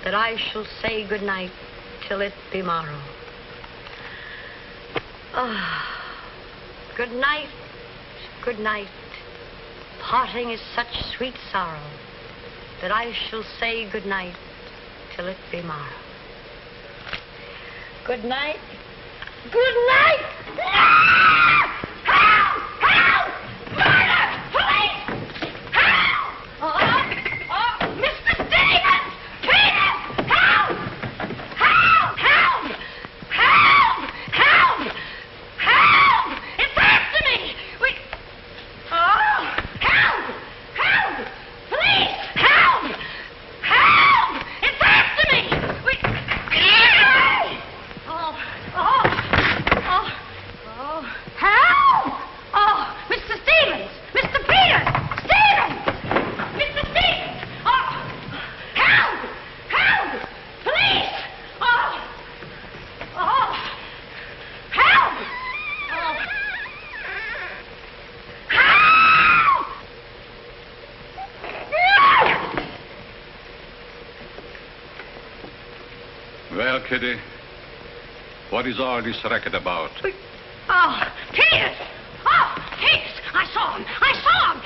that I shall say good night till it be morrow. Good night, good night. Parting is such sweet sorrow that I shall say good night till it be morrow. Good night. Good night! Help! Help! Murder! Police! Help! Mr. Stevens! Peter! Help! Help! Help! Help! Help! Help! It's after me! Help! Help! Police! Help! Help! It's after me! Help! Oh, Mr. Stevens! Mr. Peter! Stevens! Mr. Stevens! Oh, help! Help! Police! Oh, help! Oh, help! Well, Kitty, what is all this racket about? Peters! Oh, Peters! I saw him!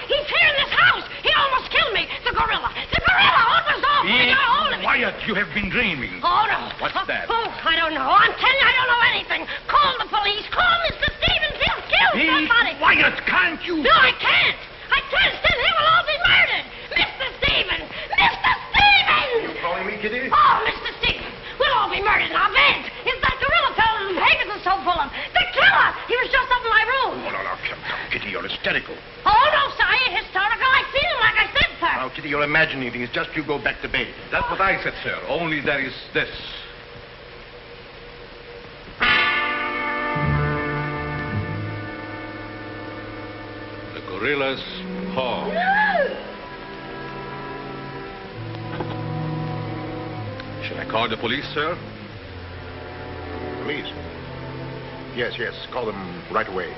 He's here in this house! He almost killed me! The gorilla! What was off? He got hold of me! Quiet! You have been dreaming. Oh, no. What's that? Oh, I don't know. I'm telling you, I don't know anything. Call the police. Call Mr. Stevens. He'll kill somebody. Quiet! Can't you? No, I can't. Then they will all be murdered. Mr. Stevens! Mr. Stevens! You calling me, Kitty? Oh, Mr. Stevens! We'll all be murdered in our beds. It's that gorilla fellow whose papers are so full of. The killer! He was just up in my room. Oh, no, come, Kitty, you're hysterical. Oh, no, sir, I ain't historical. I seen him like I said, sir. Now, Kitty, you're imagining things. Just you go back to bed. That's what I said, sir. Only there is this. The gorilla's paw. Shall I call the police, sir? Police? Yes. Call them right away.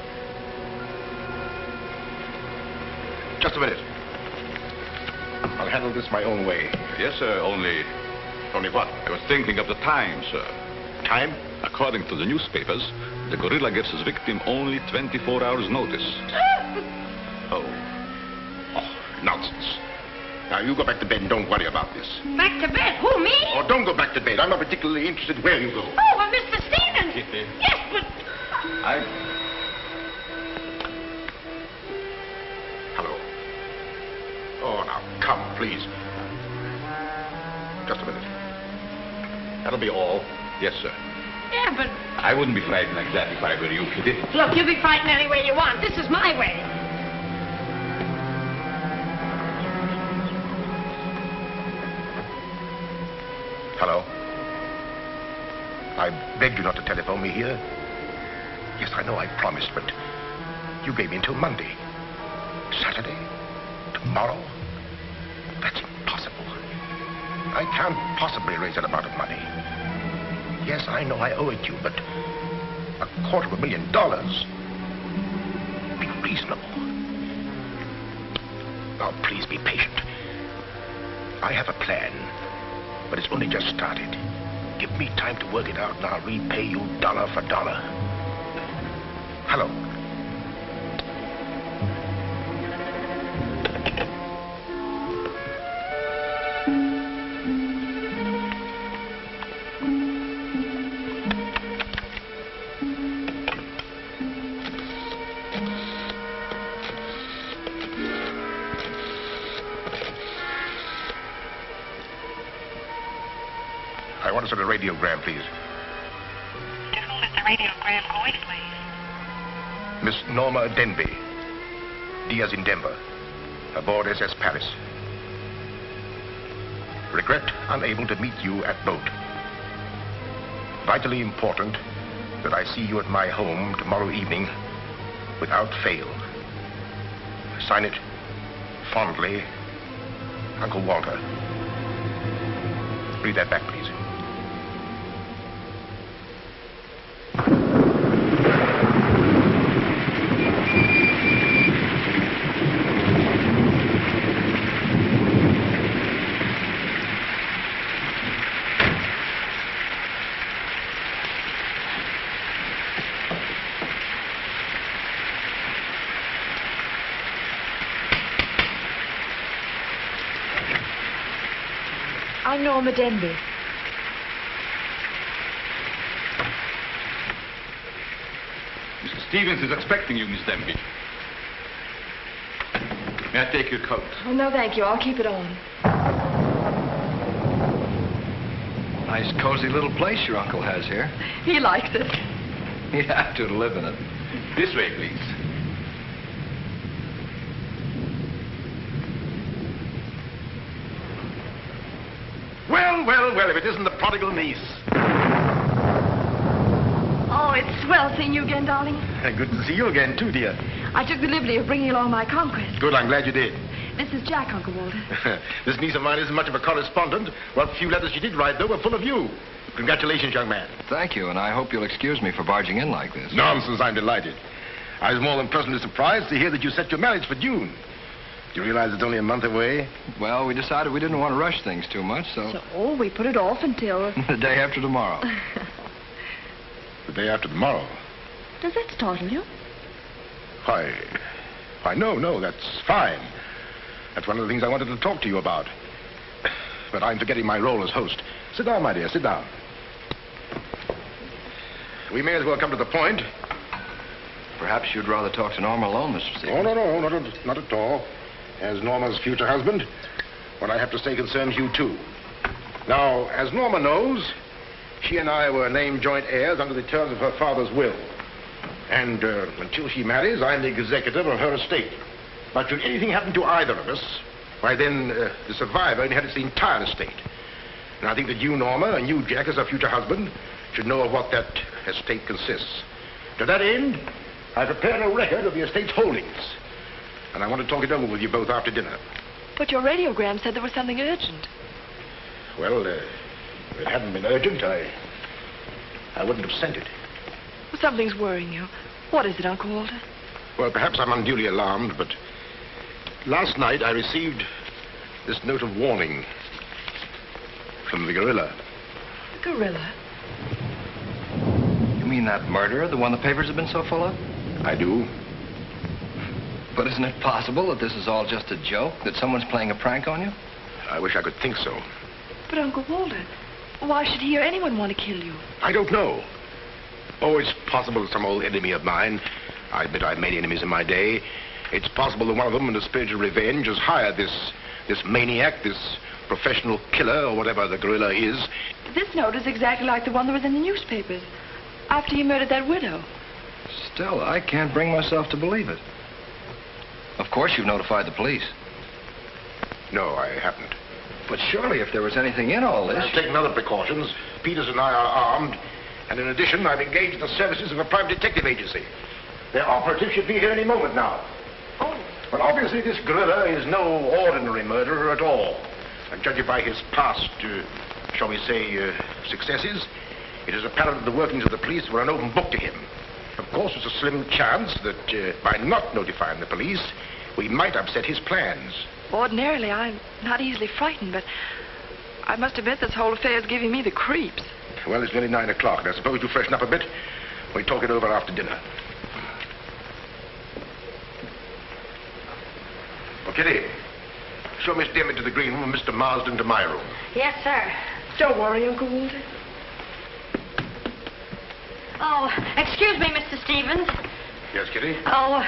Just a minute. I'll handle this my own way. Yes, sir, only what? I was thinking of the time, sir. Time? According to the newspapers, the gorilla gives his victim only 24 hours' notice. Oh, nonsense. Now, you go back to bed and don't worry about this. Back to bed? Who, me? Oh, don't go back to bed. I'm not particularly interested where you go. Oh, well, Mr. Stevens. Kitty. Yes, but... Hello. Oh, now, come, please. Just a minute. That'll be all. Yes, sir. Yeah, but... I wouldn't be frightened like that if I were you, Kitty. Look, you be frightened any way you want. This is my way. Hello. I begged you not to telephone me here. Yes, I know I promised, but you gave me until Monday. Saturday? Tomorrow? That's impossible. I can't possibly raise that amount of money. Yes, I know I owe it you, but $250,000. Be reasonable. Now, please be patient. I have a plan, but it's only just started. Give me time to work it out, and I'll repay you dollar for dollar. Hello. I want to send a radiogram, please. To whom is the radiogram going, please? Miss Norma Denby. Diaz in Denver. Aboard SS Paris. Regret unable to meet you at boat. Vitally important that I see you at my home tomorrow evening without fail. Sign it fondly, Uncle Walter. Read that back, please. I'm Norma Denby. Mr. Stevens is expecting you, Miss Denby. May I take your coat? Oh, no, thank you. I'll keep it on. Nice, cozy little place your uncle has here. He likes it. He'd have to live in it. This way, please. Well, if it isn't the prodigal niece. Oh, it's swell seeing you again, darling. Good to see you again, too, dear. I took the liberty of bringing along my conquest. Good, I'm glad you did. This is Jack, Uncle Walter. This niece of mine isn't much of a correspondent. What few letters she did write, though, were full of you. Congratulations, young man. Thank you, and I hope you'll excuse me for barging in like this. Nonsense, I'm delighted. I was more than pleasantly surprised to hear that you set your marriage for June. Do you realize it's only a month away? Well, we decided we didn't want to rush things too much, so... So we put it off until... the day after tomorrow. The day after tomorrow. Does that startle you? Why, no, that's fine. That's one of the things I wanted to talk to you about. But I'm forgetting my role as host. Sit down, my dear, sit down. We may as well come to the point. Perhaps you'd rather talk to Norma alone, Mr. Stevens. Oh, no, not at all. As Norma's future husband, what I have to say concerns you, too. Now, as Norma knows, she and I were named joint heirs under the terms of her father's will. And until she marries, I'm the executor of her estate. But should anything happen to either of us, why then the survivor inherits the entire estate. And I think that you, Norma, and you, Jack, as her future husband, should know of what that estate consists. To that end, I prepared a record of the estate's holdings. And I want to talk it over with you both after dinner. But your radiogram said there was something urgent. Well, if it hadn't been urgent, I wouldn't have sent it. Well, something's worrying you. What is it, Uncle Walter? Well, perhaps I'm unduly alarmed, but last night I received this note of warning from the gorilla. The gorilla? You mean that murderer, the one the papers have been so full of? I do. But isn't it possible that this is all just a joke, that someone's playing a prank on you? I wish I could think so. But, Uncle Walter, why should he or anyone want to kill you? I don't know. Oh, it's possible that some old enemy of mine, I admit I've many enemies in my day, it's possible that one of them, in the spirit of revenge, has hired this maniac, this professional killer, or whatever the gorilla is. This note is exactly like the one that was in the newspapers after he murdered that widow. Still, I can't bring myself to believe it. Of course you've notified the police. No, I haven't. But surely if there was anything in all this... I've taken other precautions. Peters and I are armed. And in addition, I've engaged the services of a private detective agency. Their operative should be here any moment now. Oh. But obviously this gorilla is no ordinary murderer at all. And judging by his past, shall we say, successes, it is apparent that the workings of the police were an open book to him. Of course, there's a slim chance that by not notifying the police, we might upset his plans. Ordinarily, I'm not easily frightened, but I must admit this whole affair is giving me the creeps. Well, it's nearly 9 o'clock, and I suppose you freshen up a bit. We talk it over after dinner. Oh, Kitty, show Miss Denby to the green room and Mr. Marsden to my room. Yes, sir. Don't worry, Uncle Walter. Oh, excuse me, Mr. Stevens. Yes, Kitty? Oh,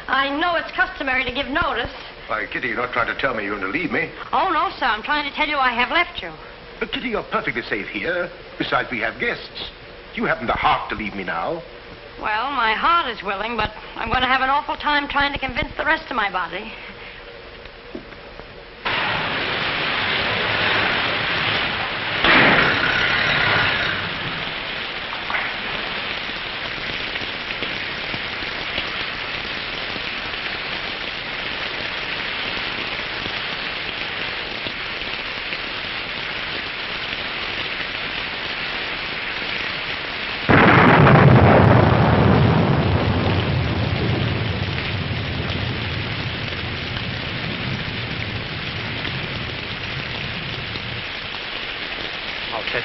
I know it's customary to give notice. Why, Kitty, you're not trying to tell me you're going to leave me. Oh, no, sir. I'm trying to tell you I have left you. But, Kitty, you're perfectly safe here. Besides, we have guests. You haven't the heart to leave me now. Well, my heart is willing, but I'm going to have an awful time trying to convince the rest of my body.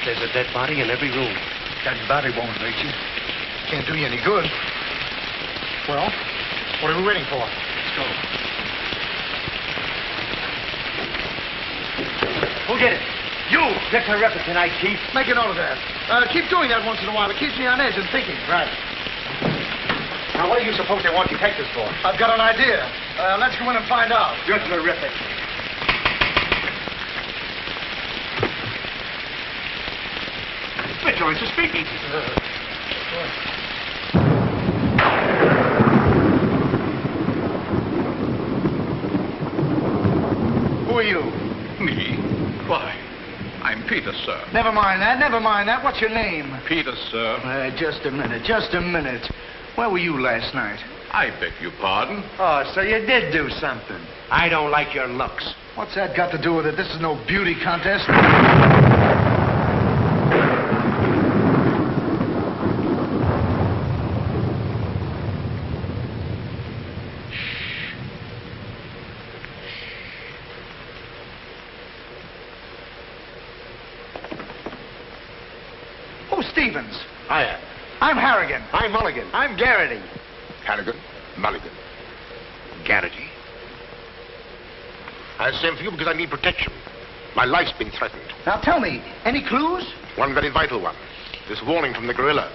There's a dead body in every room. That body won't hurt you. Can't do you any good. Well, what are we waiting for? Let's go. Who'll get it? You! Get terrific tonight, Chief. Make a note of that. Keep doing that once in a while. It keeps me on edge and thinking. Right. Now, what do you suppose they want detectives for? I've got an idea. Let's go in and find out. You're terrific. Mitchell is speaking. Who are you? Me? Why, I'm Peter, sir. Never mind that. Never mind that. What's your name? Peter, sir. Just a minute. Just a minute. Where were you last night? I beg your pardon. Oh, so you did do something. I don't like your looks. What's that got to do with it? This is no beauty contest. Who's Stevens? I am. I'm Harrigan. I'm Mulligan. I'm Garrity. Harrigan, Mulligan, Garrity. I sent for you because I need protection. My life's been threatened. Now tell me, any clues? One very vital one. This warning from the gorilla.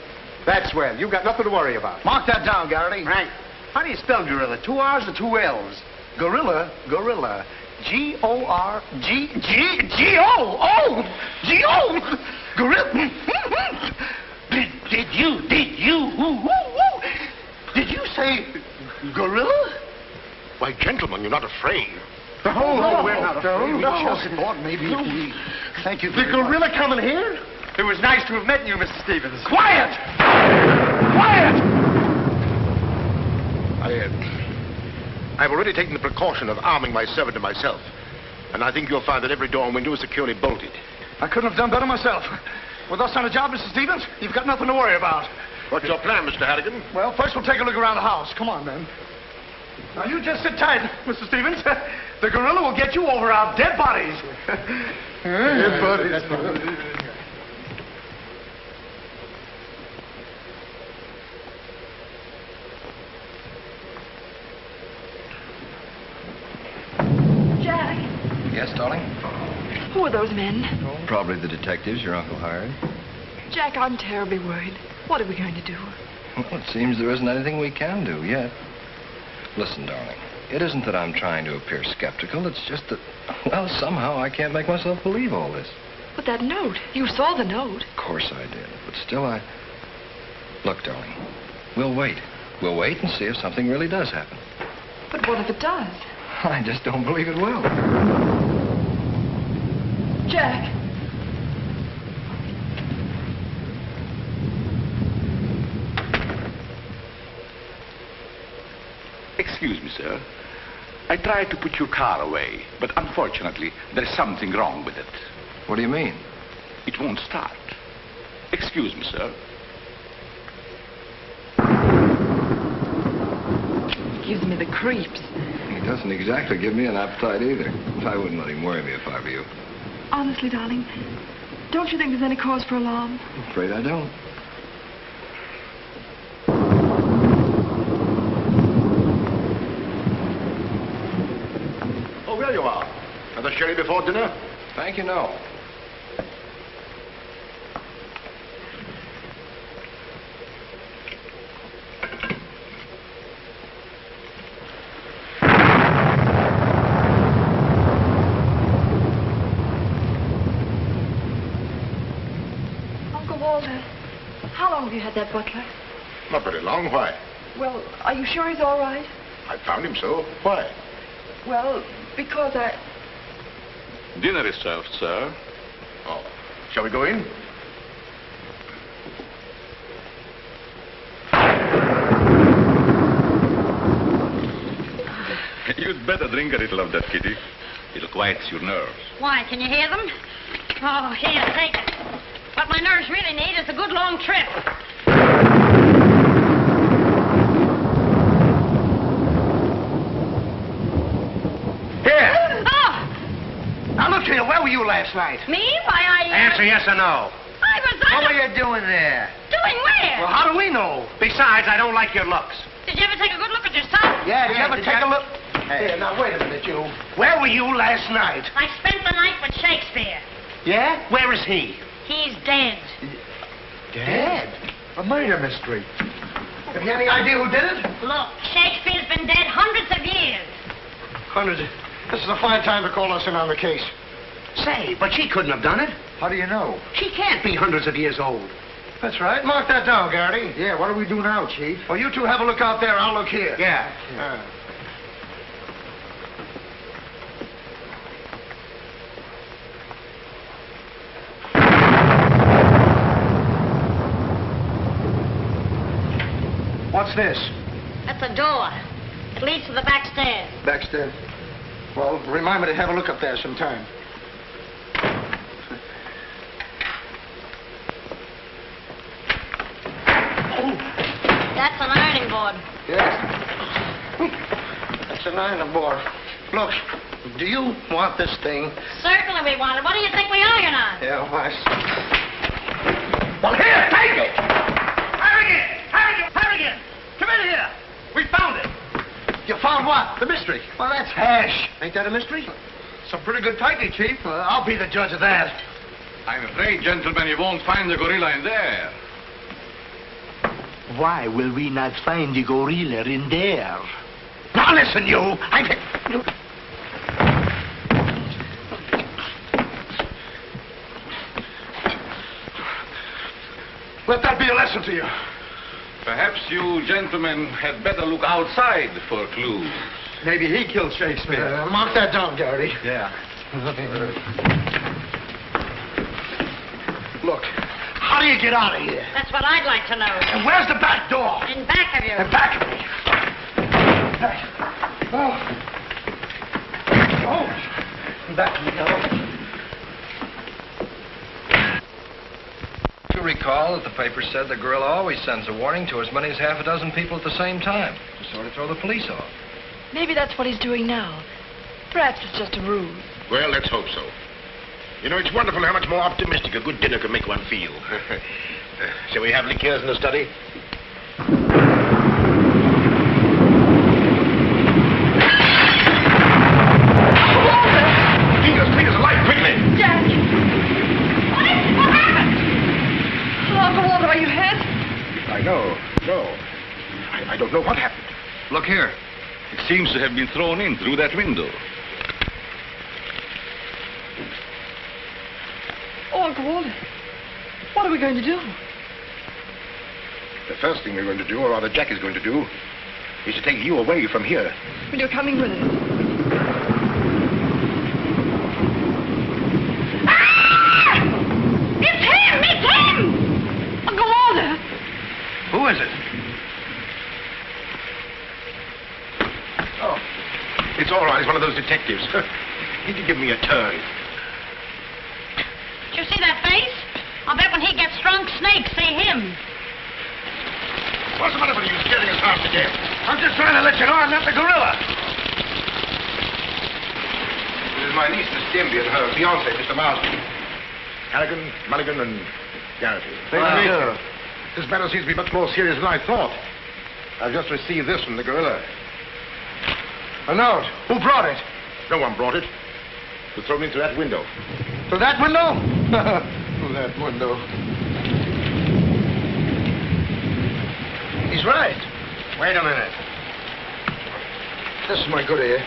That's swell. You've got nothing to worry about. Mark that down, Garrity. Right. How do you spell gorilla? 2 R's or 2 L's? Gorilla. G-O-R-G-G-G-O-O! G-O! Gorilla. Did you say gorilla? Why, gentlemen, you're not afraid. No, we're not afraid. We just thought maybe if we... Thank you The very much. gorilla coming here? It was nice to have met you, Mr. Stevens. Quiet! Quiet! I've already taken the precaution of arming my servant and myself. And I think you'll find that every door and window is securely bolted. I couldn't have done better myself. With us on the job, Mr. Stevens, you've got nothing to worry about. What's your plan, Mr. Harrigan? Well, first we'll take a look around the house. Come on, then. Now, you just sit tight, Mr. Stevens. The gorilla will get you over our dead bodies. Dead bodies. Jack, Yes, darling? who are those men? Probably the detectives your uncle hired. Jack, I'm terribly worried. What are we going to do? Well, it seems there isn't anything we can do yet. Listen, darling, it isn't that I'm trying to appear skeptical. It's just that, well, somehow I can't make myself believe all this. But that note, you saw the note. Of course I did, but still Look, darling, we'll wait. We'll wait and see if something really does happen. But what if it does? I just don't believe it will. Jack. Excuse me, sir. I tried to put your car away, but unfortunately, there's something wrong with it. What do you mean? It won't start. Excuse me, sir. Gives me the creeps. He doesn't exactly give me an appetite either. I wouldn't let him worry me if I were you. Honestly, darling, don't you think there's any cause for alarm? I'm afraid I don't. Oh, there you are. Another sherry before dinner? Thank you, no. Uncle Walter, how long have you had that butler? Not very long. Why? Well, are you sure he's all right? I found him so. Why? Well, because I... Dinner is served, sir. Oh. Shall we go in? You'd better drink a little of that, Kitty. It'll quiet your nerves. Why, can you hear them? Oh, here, take it. What my nerves really need is a good long trip. Here. Oh, Now, look here. Where were you last night? me? Why, Answer yes or no. I was What were you doing there? Doing where? Well, how do we know? Besides, I don't like your looks. Did you ever take a good look at yourself? Yeah, did you ever did take you- a look? Hey. Here, now, wait a minute, you. Where were you last night? I spent the night with Shakespeare. Yeah? Where is he? He's dead. Dead? A murder mystery. Have you any idea who did it? Look, Shakespeare's been dead hundreds of years. Hundreds. This is a fine time to call us in on the case. Say, but she couldn't have done it. How do you know? She can't be hundreds of years old. That's right. Mark that down, Garrity. Yeah, what do we do now, Chief? Well, you two have a look out there. I'll look here. Yeah. What's this? That's a door. It leads to the back stairs. Backstairs. Well, remind me to have a look up there sometime. That's an ironing board. Yes. That's an ironing board. Look, do you want this thing? Certainly we want it. What do you think we iron on? Yeah, why? Well, here, take it! Harrigan! Come in here! We found it! You found what? The mystery. Well, that's hash. Ain't that a mystery? Some pretty good tightening, Chief. I'll be the judge of that. I'm afraid, gentlemen, you won't find the gorilla in there. Why will we not find the gorilla in there? Now listen, you. Let that be a lesson to you. Perhaps you gentlemen had better look outside for clues. Maybe he killed Shakespeare. Mark that down, Garrity. Yeah. Look, how do you get out of here? That's what I'd like to know. And where's the back door? In back of you. In back of me. Back of me, now. You recall that the paper said the gorilla always sends a warning to as many as half a dozen people at the same time to sort of throw the police off. Maybe that's what he's doing now. Perhaps it's just a ruse. Well, let's hope so. You know, it's wonderful how much more optimistic a good dinner can make one feel. Shall we have liqueurs in the study? Cleaners, alight, quickly! Jack! What is it? What happened? Uncle Walter, are you hurt? I know. No. I don't know what happened. Look here. It seems to have been thrown in through that window. Oh, Uncle Walter, what are we going to do? The first thing we're going to do, or rather Jack is going to do, is to take you away from here. Well, you're coming with us. Ah! It's him! It's him! Uncle Walter! Who is it? Oh, it's all right. It's one of those detectives. He can give me a turn. Did you see that face? I'll bet when he gets drunk, snakes see him. What's the matter with you scaring us half to death? I'm just trying to let you know I'm not the gorilla. This is my niece, Miss Demby, and her fiancé, Mr. Marsden. Harrigan, Mulligan, and Garrity. This matter seems to be much more serious than I thought. I've just received this from the gorilla. A note. Who brought it? No one brought it. It was thrown into that window. To that window? To that window. He's right. Wait a minute. This is my good ear.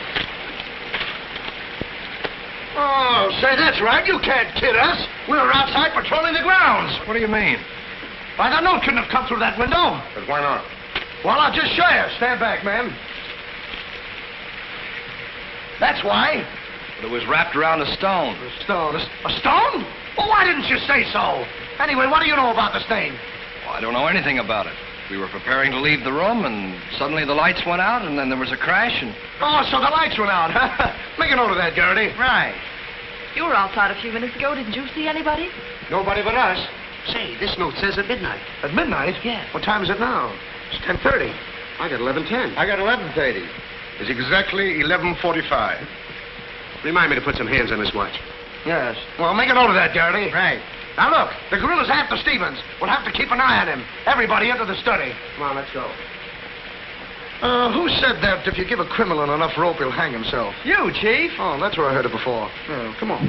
Oh, say, that's right. You can't kid us. We were outside patrolling the grounds. What do you mean? Why, the note couldn't have come through that window. But why not? Well, I'll just show you. Stand back, man. That's why. But it was wrapped around a stone. A stone. A stone? Well, why didn't you say so? Anyway, what do you know about the stain? Well, I don't know anything about it. We were preparing to leave the room, and suddenly the lights went out, and then there was a crash, and... Oh, so the lights went out. Make a note of that, Garrity. Right. You were outside a few minutes ago. Didn't you see anybody? Nobody but us. Say, this note says at midnight. At midnight? Yeah. What time is it now? It's 10:30. I got 11:10. I got 11:30. It's exactly 11:45. Remind me to put some hands on this watch. Yes. Well, make a note of that, Garrity. Right. Now, look, the gorilla's after Stevens. We'll have to keep an eye on him. Everybody into the study. Come on, let's go. Who said that if you give a criminal enough rope, he'll hang himself? You, Chief. Oh, that's where I heard it before. Yeah, come on.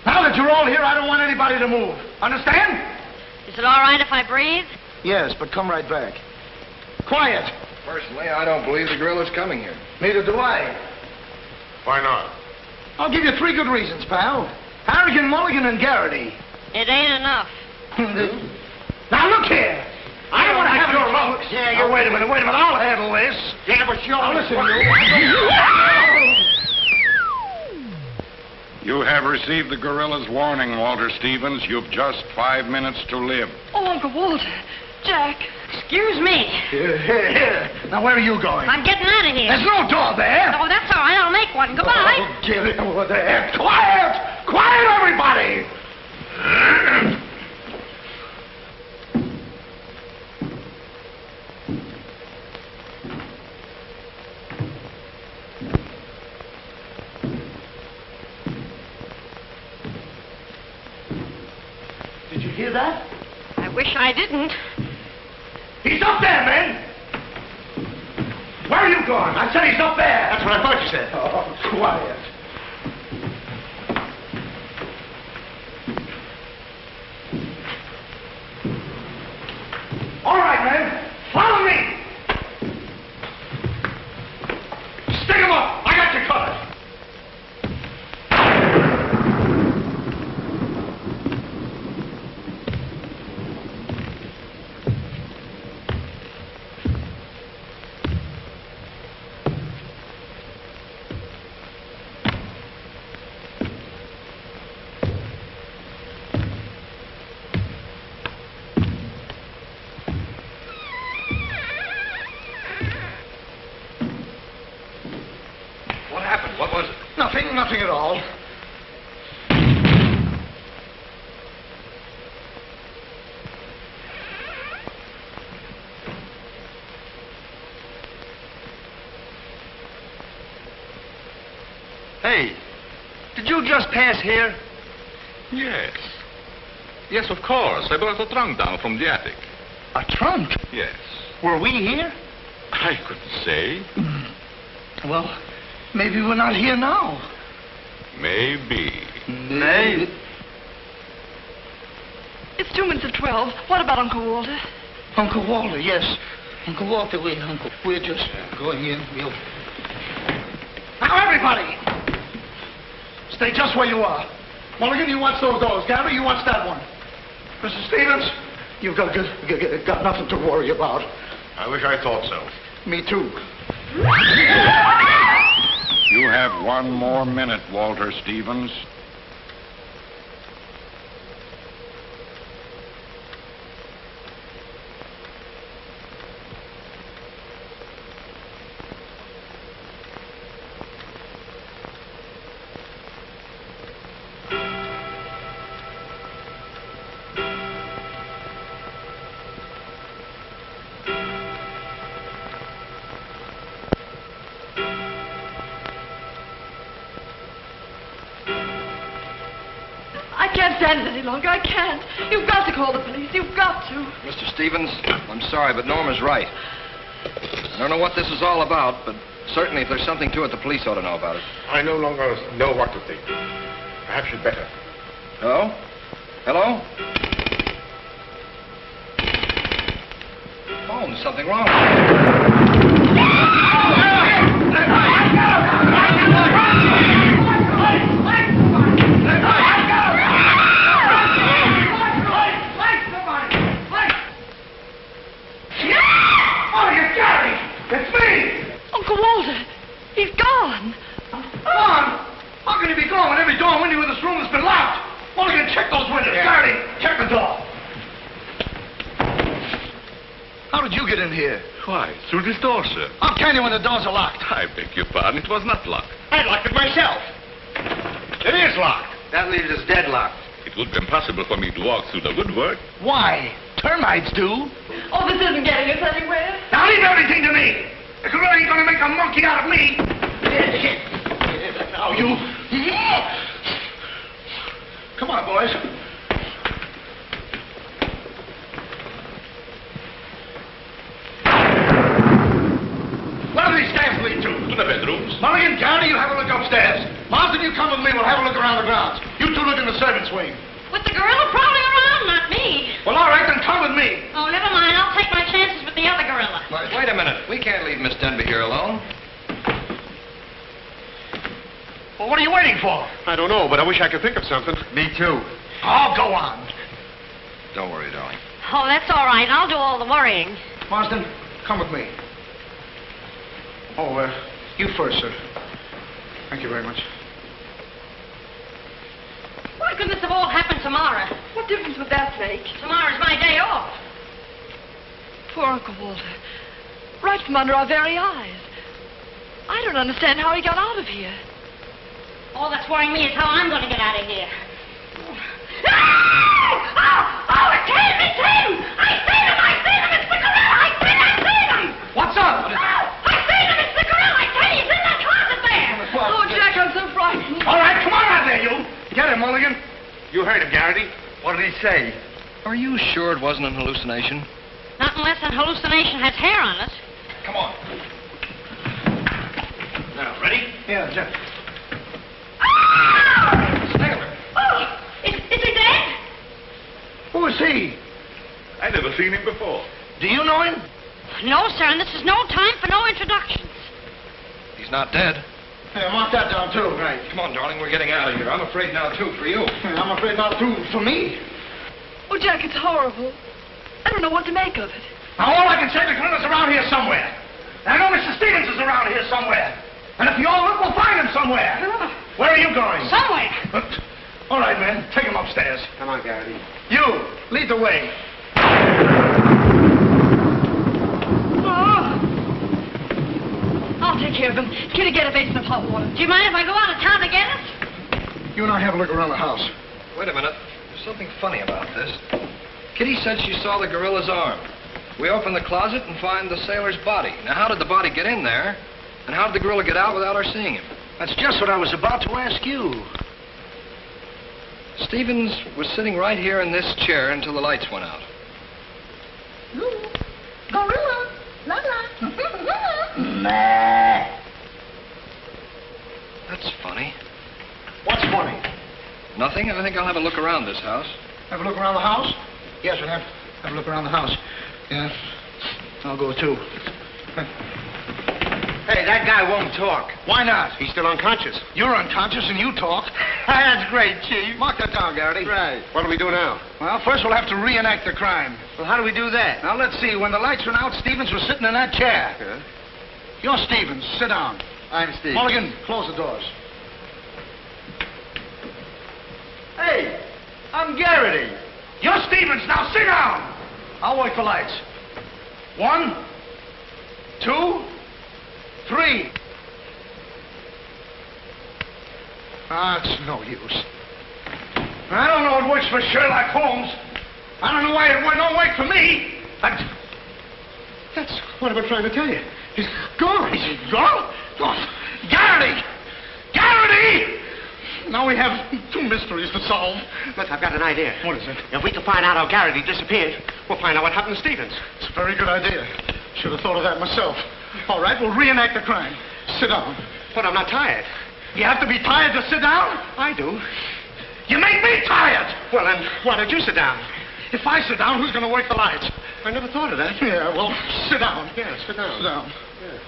Now that you're all here, I don't want anybody to move. Understand? Is it all right if I breathe? Yes, but come right back. Quiet. Personally, I don't believe the gorilla's coming here. Neither do I. Why not? I'll give you 3 good reasons, pal. Harrigan, Mulligan, and Garrity. It ain't enough. Now look here. I don't want to have your looks. Yeah, wait a minute. I'll handle this. Yeah, but you're... Now listen, you. You have received the gorilla's warning, Walter Stevens. You've just 5 minutes to live. Oh, Uncle Walter. Jack. Excuse me. Here. Now, where are you going? I'm getting out of here. There's no door there. Oh, that's all right. I'll make one. Goodbye. Oh, get it over there. Quiet! Quiet, everybody! Did you hear that? I wish I didn't. He's up there, men! Where are you going? I said he's up there! That's what I thought you said. Oh, quiet. All right, men. Follow me! Stick him up! I got you covered! What happened? What was it? Nothing at all. Hey, did you just pass here? Yes. Yes, of course. I brought a trunk down from the attic. A trunk? Yes. Were we here? I couldn't say. Well, maybe we're not here now. Maybe. Maybe. It's 2 minutes of 12. What about Uncle Walter? Uncle Walter, yes. Uncle Walter, we're just going in. Now, everybody! Stay just where you are. Mulligan, you watch those doors. Gary, you watch that one. Mr. Stevens, you've got nothing to worry about. I wish I thought so. Me too. You have 1 more minute, Walter Stevens. I can't stand it any longer. I can't. You've got to call the police. You've got to. Mr. Stevens, I'm sorry, but Norma's right. I don't know what this is all about, but certainly if there's something to it, the police ought to know about it. I no longer know what to think. Perhaps you'd better. Hello? Hello? Oh, there's something wrong. It's me! Uncle Walter, he's gone. Gone? How can he be gone when every door and window in this room has been locked? Mulligan, check those windows. Garrity, check the door. How did you get in here? Why, through this door, sir. How can you when the doors are locked? I beg your pardon, it was not locked. I locked it myself. It is locked. That leaves us deadlocked. It would be impossible for me to walk through the woodwork. Why? Termites do. Oh, this isn't getting us anywhere. Now leave everything to me. The gorilla ain't gonna make a monkey out of me. Now you. Come on, boys. Where do these stairs lead to? To the bedrooms. Mulligan, Garrity, you have a look upstairs. Marsden, you come with me. We'll have a look around the grounds. You two look in the servants' wing. With the gorilla prowling around, not me. Well, all right, then come with me. Oh, never mind. I'll take my chances with the other gorilla. Wait a minute. We can't leave Miss Denby here alone. Well, what are you waiting for? I don't know, but I wish I could think of something. Me too. Oh, go on. Don't worry, darling. Oh, that's all right. I'll do all the worrying. Marsden, come with me. Oh, you first, sir. Thank you very much. Why couldn't this have all happened tomorrow? What difference would that make? Tomorrow's my day off. Poor Uncle Walter. Right from under our very eyes. I don't understand how he got out of here. All that's worrying me is how I'm going to get out of here. Oh, it's him! It's him! I seen him! It's the gorilla! I seen him! What's up? I seen him! It's the gorilla! I tell you, he's in that closet there! Oh, Jack, I'm so frightened. All right, come on out there, you. Get him, Mulligan. You heard him, Garrity. What did he say? Are you sure it wasn't an hallucination? Not unless an hallucination has hair on it. Come on. Now, ready? Yeah, Jack. Oh! Is he dead? Who is he? I never seen him before. Do you know him? No, sir, and this is no time for no introductions. He's not dead. Yeah, mark that down, too. Right. Come on, darling, we're getting out of here. I'm afraid now, too, for you. I'm afraid not, too, for me. Oh, Jack, it's horrible. I don't know what to make of it. Now, all I can say, the gorilla's around here somewhere. And I know Mr. Stevens is around here somewhere. And if you all look, we'll find him somewhere. Where are you going? Somewhere. All right, men, take him upstairs. Come on, Garrity. You, lead the way. I'll take care of him. Kitty, get a basin of hot water. Do you mind if I go out of town to get it? You and I have a look around the house. Wait a minute. There's something funny about this. Kitty said she saw the gorilla's arm. We open the closet and find the sailor's body. Now, how did the body get in there? And how did the gorilla get out without our seeing him? That's just what I was about to ask you. Stevens was sitting right here in this chair until the lights went out. Gorilla. La la. That's funny. What's funny? Nothing. I think I'll have a look around this house. Have a look around the house? Yes, we'll have a look around the house. Yeah. I'll go, too. Hey, that guy won't talk. Why not? He's still unconscious. You're unconscious and you talk. That's great, Chief. Mark that down, Garrity. Right. What do we do now? Well, first we'll have to reenact the crime. Well, how do we do that? Now, let's see. When the lights went out, Stevens was sitting in that chair. Yeah. You're Stevens. Sit down. I'm Steve. Mulligan, close the doors. Hey, I'm Garrity. You're Stevens. Now, sit down. I'll wait for lights. 1, 2, 3. It's no use. I don't know it works for Sherlock Holmes. I don't know why it don't work for me. That's what I've been trying to tell you. He's gone. He's gone? Oh, Garrity! Garrity! Now we have 2 mysteries to solve. Look, I've got an idea. What is it? If we can find out how Garrity disappeared, we'll find out what happened to Stevens. It's a very good idea. Should have thought of that myself. All right, we'll reenact the crime. Sit down. But I'm not tired. You have to be tired to sit down? I do. You make me tired! Well, then, why don't you sit down? If I sit down, who's going to work the lights? I never thought of that. Yeah, well, sit down. Yeah, sit down. Sit down. Yeah.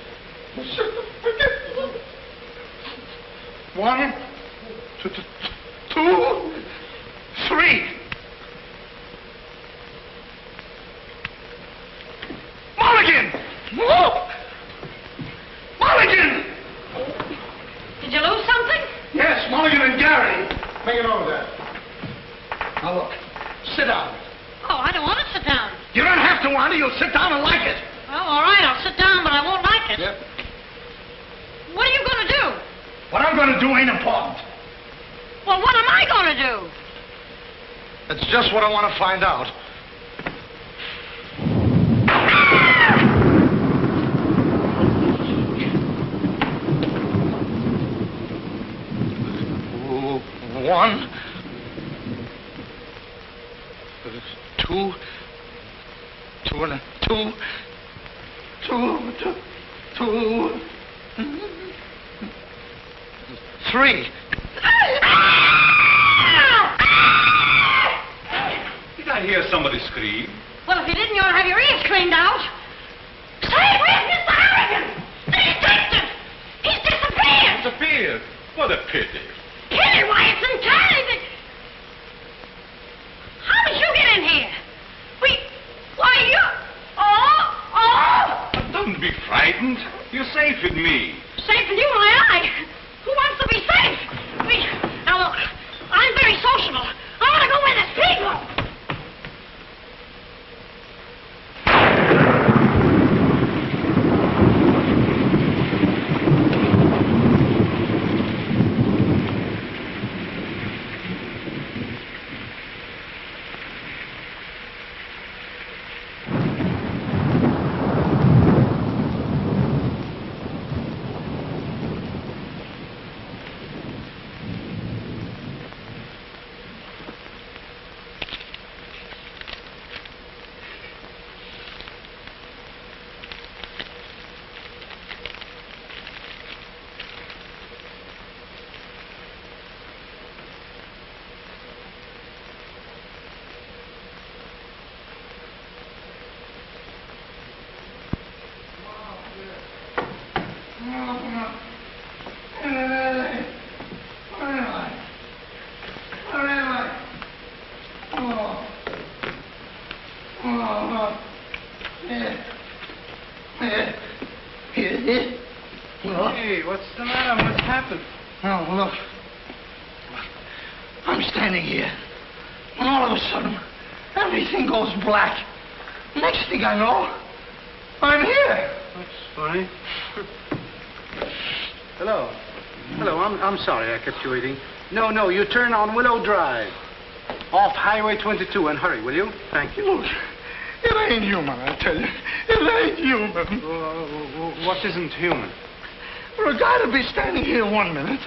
1, 2, 3. Mulligan! Whoa! Mulligan! Did you lose something? Yes, Mulligan and Gary. Make it over there. Now, look. Sit down. Oh, I don't want to sit down. You don't have to want it. You'll sit down and like it. Well, all right, I'll sit down, but I won't like it. Yep. What are you going to do? What I'm going to do ain't important. Well, what am I going to do? That's just what I want to find out. One, 2, 3. Did I hear somebody scream? Well, if you didn't, you ought to have your ears cleaned out. Say, where's Mr. Harrigan? The detective! He's disappeared! Disappeared? What a pity. Kitty, why, it's entirely... How did you get in here? Why, you... Oh! Don't be frightened. You're safe with me. Safe with you, my eye. Who wants to be safe? Now, look, I'm very sociable. I want to go where there's people. Hey, what's the matter? What's happened? Oh, look. I'm standing here, and all of a sudden, everything goes black. Next thing I know, I'm here. That's funny. Hello. Hello, I'm sorry I kept you waiting. No, you turn on Willow Drive. Off Highway 22, and hurry, will you? Thank you. Look, it ain't human, I tell you. It ain't human. What isn't human? For a guy to be standing here 1 minute,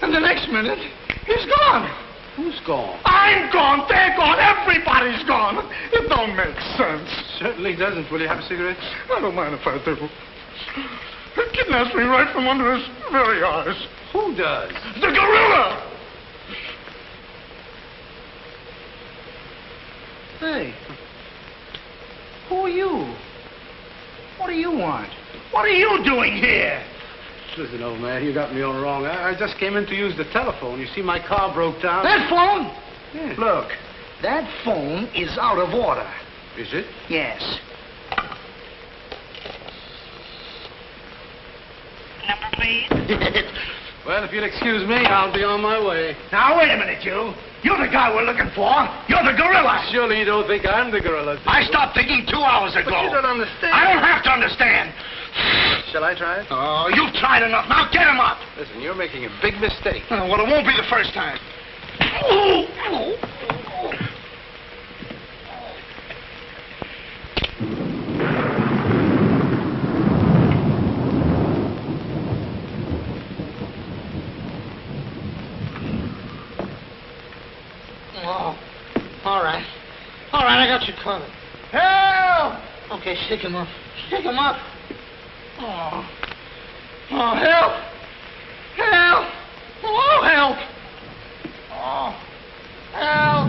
and the next minute, he's gone. Who's gone? I'm gone, they're gone, everybody's gone. It don't make sense. Certainly doesn't. Will you have a cigarette? I don't mind if I do. It kidnaps me right from under his very eyes. Who does? The gorilla! Hey, who are you? What do you want? What are you doing here? Listen, old man, you got me all wrong. I just came in to use the telephone. You see, my car broke down. That phone? Yeah. Look, that phone is out of order. Is it? Yes. Number, please. Well, if you'll excuse me, I'll be on my way. Now, wait a minute, you. You're the guy we're looking for. You're the gorilla. Surely you don't think I'm the gorilla. I stopped thinking 2 hours ago. But you don't understand. I don't have to understand. Shall I try it? Oh, you've tried enough. Now get him up. Listen, you're making a big mistake. Well, it won't be the first time. Oh, all right. All right, I got you covered. Help! Okay, shake him up. Shake him up. Oh, help! Help! Oh, help! Oh, help!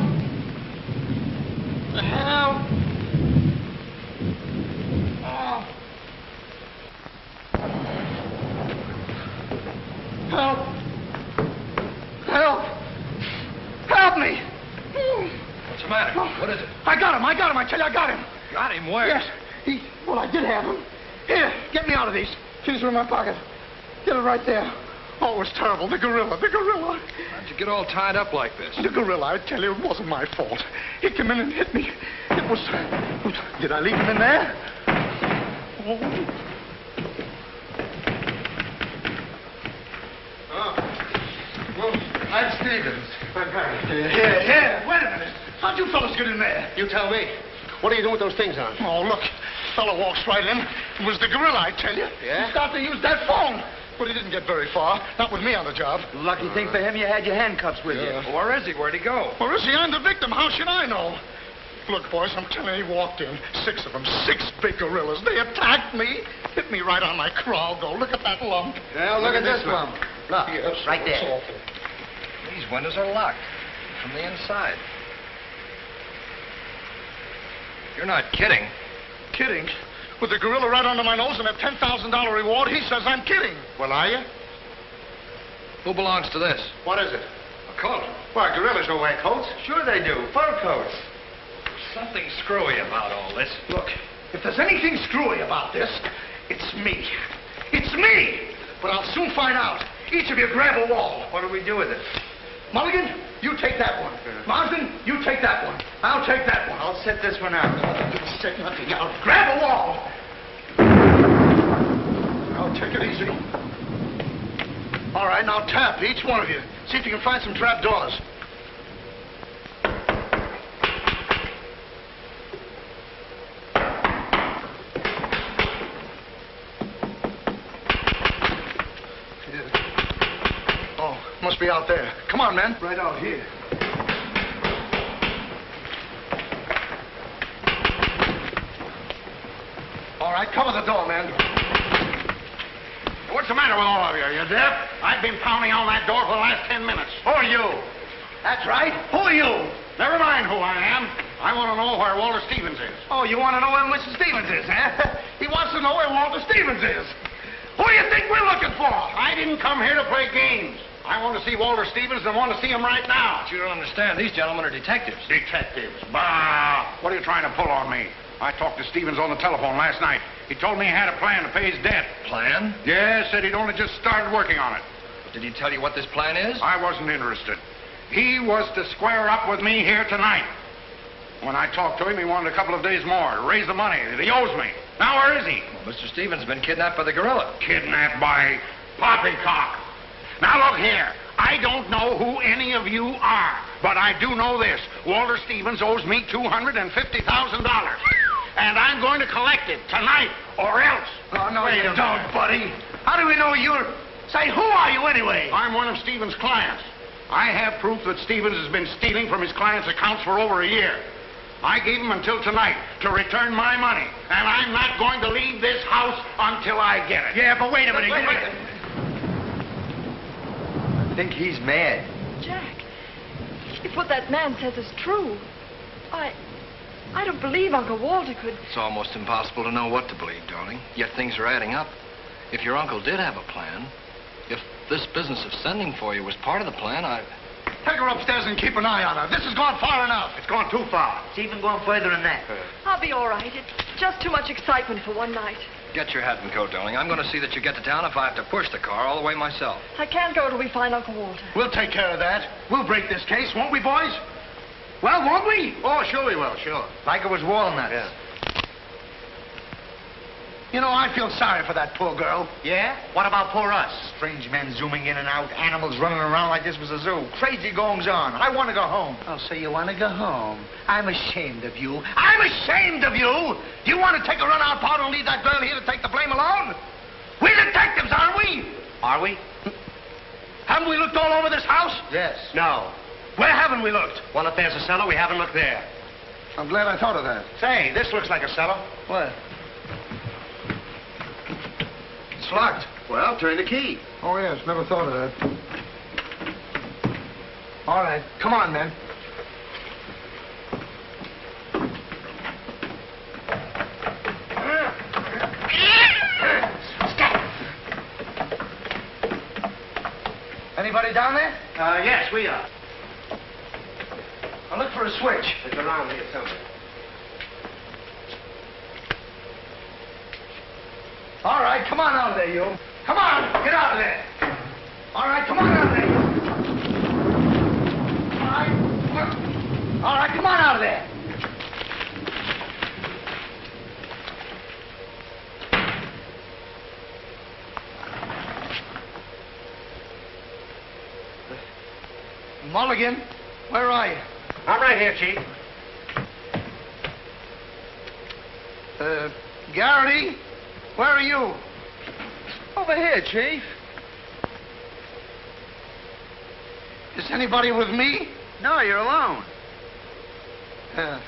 matter? What is it? I got him. I tell you, I got him. Got him where? Yes. Well, I did have him. Here, get me out of these. These are in my pocket. Get it right there. Oh, it was terrible. The gorilla. How'd you get all tied up like this? The gorilla, I tell you, it wasn't my fault. He came in and hit me. It was... Did I leave him in there? Oh. Well, I'm Stevens. I'm Harry. Here. Wait a minute. How'd you fellas get in there? You tell me. What are you doing with those things on? Oh, look. Fellow walks right in. It was the gorilla, I tell you. Yeah? He started to use that phone. But he didn't get very far. Not with me on the job. Lucky thing for him you had your handcuffs with you. Where is he? Where'd he go? Where is he? I'm the victim. How should I know? Look, boys, I'm telling you, he walked in. 6 of them. 6 big gorillas. They attacked me. Hit me right on my crawl, though. Look at that lump. Now, look at this lump. Look, yes, right it's there. awful. These windows are locked from the inside. You're not kidding. Kidding? With the gorilla right under my nose and a $10,000 reward, he says I'm kidding. Well, are you? Who belongs to this? What is it? A coat. Why, gorillas don't wear coats. Sure they do. Fur coats. Something screwy about all this. Look, if there's anything screwy about this, it's me. It's me! But I'll soon find out. Each of you grab a wall. What do we do with it? Mulligan, you take that one. Marsden, you take that one. I'll take that one. I'll set this one out. You set nothing out. Grab a wall. I'll take it easy. All right, now tap, each one of you. See if you can find some trap doors. Must be out there. Come on, men. Right out here. All right, cover the door, man. What's the matter with all of you? Are you deaf? I've been pounding on that door for the last 10 minutes. Who are you? That's right. Who are you? Never mind who I am. I want to know where Walter Stevens is. Oh, you want to know where Mr. Stevens is, huh? He wants to know where Walter Stevens is. Who do you think we're looking for? I didn't come here to play games. I want to see Walter Stevens and want to see him right now. But you don't understand. These gentlemen are detectives. Detectives? Bah! What are you trying to pull on me? I talked to Stevens on the telephone last night. He told me he had a plan to pay his debt. Plan? Yes, said he'd only just started working on it. Did he tell you what this plan is? I wasn't interested. He was to square up with me here tonight. When I talked to him, he wanted a couple of days more to raise the money that he owes me. Now, where is he? Well, Mr. Stevens has been kidnapped by the gorilla. Kidnapped by poppycock. Now, look here. I don't know who any of you are, but I do know this. Walter Stevens owes me $250,000. And I'm going to collect it tonight, or else. Oh, no, Wait you a don't, minute. buddy. How do we know you're... Say, who are you anyway? I'm one of Stevens' clients. I have proof that Stevens has been stealing from his clients' accounts for over a year. I gave him until tonight to return my money, and I'm not going to leave this house until I get it. Yeah, but wait a minute. Wait a minute. I think he's mad. Jack, if what that man says is true, I don't believe Uncle Walter could... It's almost impossible to know what to believe, darling. Yet things are adding up. If your uncle did have a plan, if this business of sending for you was part of the plan, Take her upstairs and keep an eye on her. This has gone far enough. It's gone too far. It's even going further than that. I'll be all right. It's just too much excitement for one night. Get your hat and coat, darling. I'm going to see that you get to town if I have to push the car all the way myself. I can't go till we find Uncle Walter. We'll take care of that. We'll break this case, won't we, boys? Well, won't we? Oh, sure we will, sure. Like it was walnuts. Yeah. You know, I feel sorry for that poor girl. Yeah? What about poor us? Strange men zooming in and out, animals running around like this was a zoo. Crazy goings on. I want to go home. Oh, so you want to go home? I'm ashamed of you. I'm ashamed of you. Do you want to take a run-out powder and leave that girl here to take the blame alone? We're detectives, aren't we? Are we? Haven't we looked all over this house? Yes. No. Where haven't we looked? Well, if there's a cellar, we haven't looked there. I'm glad I thought of that. Say, this looks like a cellar. What? It's locked. Well, turn the key. Oh, yes, never thought of that. All right, come on, then. Anybody down there? Yes, we are. Now look for for a switch. It's around here somewhere. All right, come on out of there, you. Come on, get out of there. All right, come on out of there. All right, come on out of there. Mulligan, where are you? I'm right here, Chief. Garrity, where are you? Over here, Chief. Is anybody with me? No, you're alone. Oh.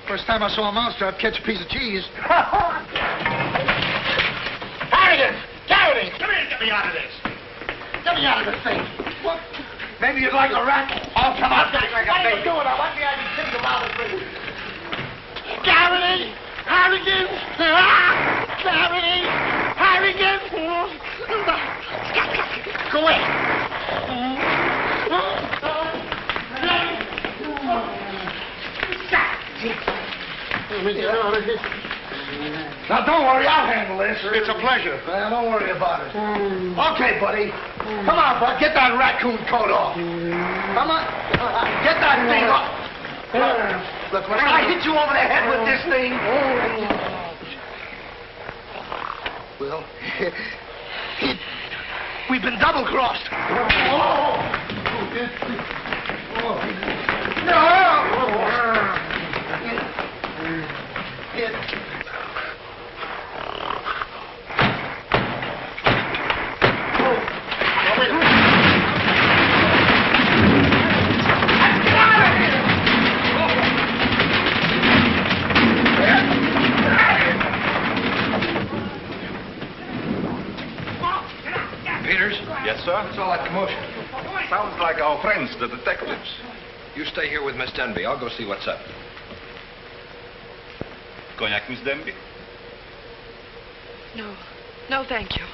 First time I saw a mousetrap catch a piece of cheese. Harrigan! Garrity! Come here, get me out of this. Get me out of this thing. What? Maybe you'd like a rat? Oh, come on. What are you doing? I want me to think about it, please. Garrity! Harrigan! Garrity! Harrigan! Go away. Now, don't worry, I'll handle this. It's a pleasure. Well, don't worry about it. Okay, buddy. Come on, bud. Get that raccoon coat off. Come on. Get that thing off. Look, when I hit you over the head with this thing... Well, we've been double-crossed. Yes, sir? What's all that commotion? Sounds like our friends, the detectives. You stay here with Miss Denby. I'll go see what's up. Cognac, Miss Denby? No. No, thank you.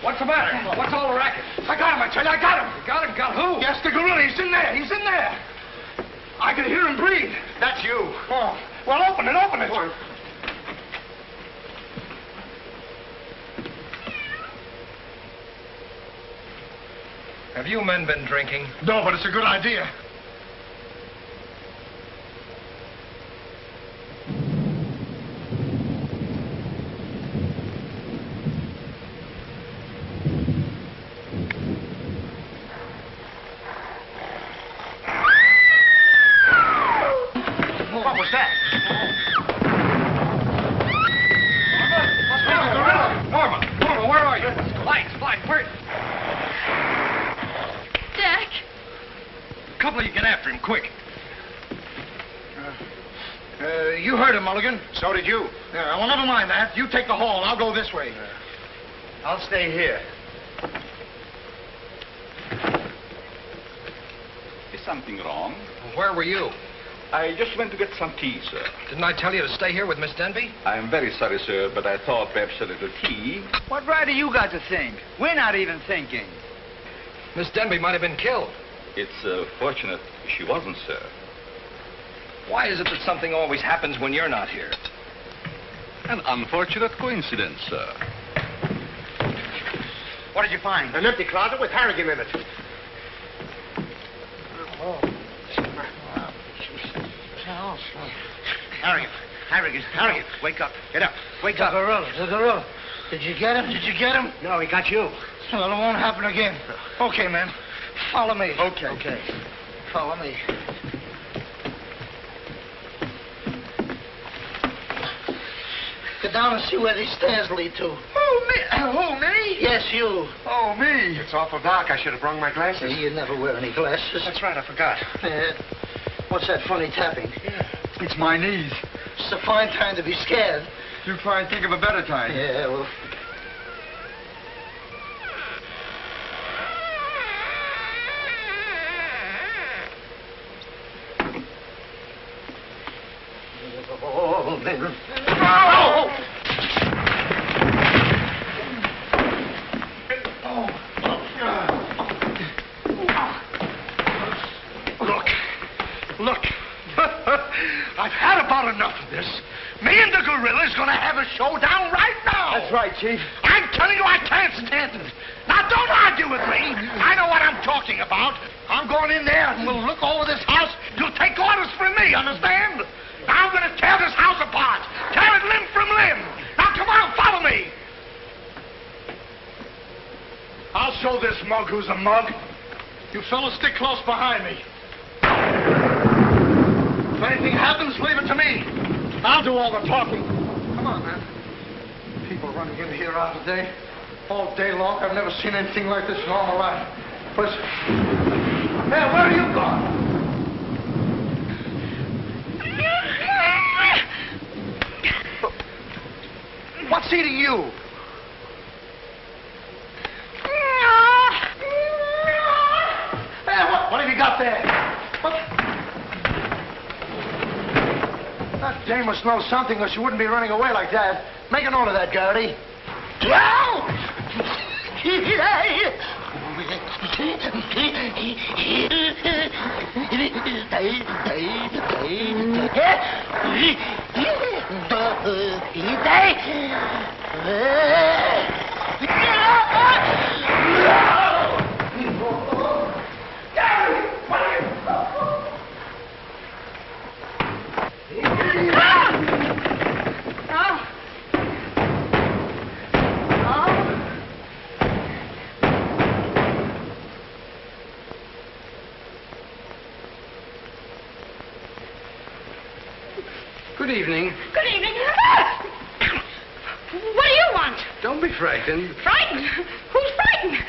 What's the matter? What's all the racket? I got him, I tell you, I got him. You got him? Got who? Yes, the gorilla. He's in there. He's in there. I can hear him breathe. That's you. Oh. Well, open it, open it. Have you men been drinking? No, but it's a good idea. What was that? Norma, where are you? Lights, where? Jack! A couple of you get after him, quick. You heard him, Mulligan. So did you. Yeah, well, never mind that. You take the hall. I'll go this way. I'll stay here. Is something wrong? Where were you? I just went to get some tea, sir. Didn't I tell you to stay here with Miss Denby? I am very sorry, sir, but I thought perhaps a little tea. What right do you got to think? We're not even thinking. Miss Denby might have been killed. It's fortunate she wasn't, sir. Why is it that something always happens when you're not here? An unfortunate coincidence, sir. What did you find? An empty closet with Harrigan in it. Harrigan, wake up. Get up. Wake up. The gorilla. Did you get him? No, he got you. Well, it won't happen again. Okay, man. Follow me. Okay. Okay. Follow me. Get down and see where these stairs lead to. Oh, me? Who, me? Yes, you. Oh, me. It's awful dark. I should have brought my glasses. You never wear any glasses. That's right, I forgot. What's that funny tapping? It's my knees. It's a fine time to be scared. You try and think of a better time. Yeah, well... Look. I've had about enough of this. Me and the gorilla's gonna have a showdown right now. That's right, Chief. I'm telling you, I can't stand it. Now, don't argue with me. I know what I'm talking about. I'm going in there and we'll look over this house. You'll take orders from me, understand? Now I'm gonna tear this house apart. Tear it limb from limb. Now, come on, follow me. I'll show this mug who's a mug. You fellas stick close behind me. If anything happens, leave it to me. I'll do all the talking. Come on, man. People running in here all day. All day long. I've never seen anything like this in all my life. Listen. Hey, where are you going? What's eating you? Hey, what have you got there? What? That dame must know something or she wouldn't be running away like that. Make a note of that, Garrity. Good evening. Good evening. What do you want? Don't be frightened. Frightened? Who's frightened?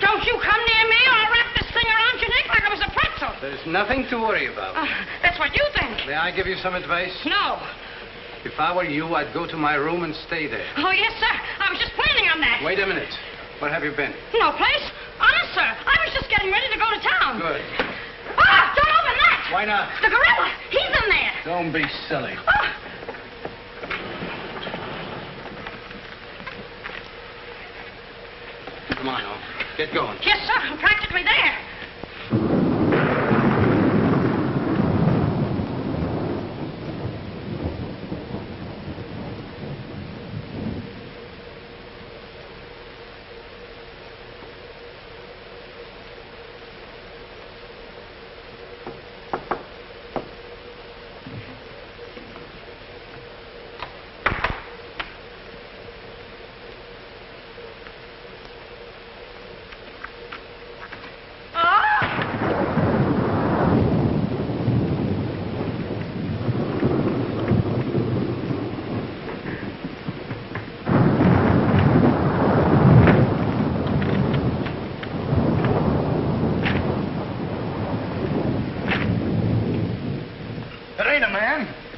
Don't you come near me or I'll wrap this thing around your neck like it was a pretzel. There's nothing to worry about. That's what you think. May I give you some advice? No. If I were you, I'd go to my room and stay there. Oh, yes, sir. I was just planning on that. Wait a minute. Where have you been? No place. Honest, sir. I was just getting ready to go to town. Good. Ah, don't open that. Why not? The gorilla. He's in there. Don't be silly. Come on, now. Get going. Yes, sir. I'm practically there.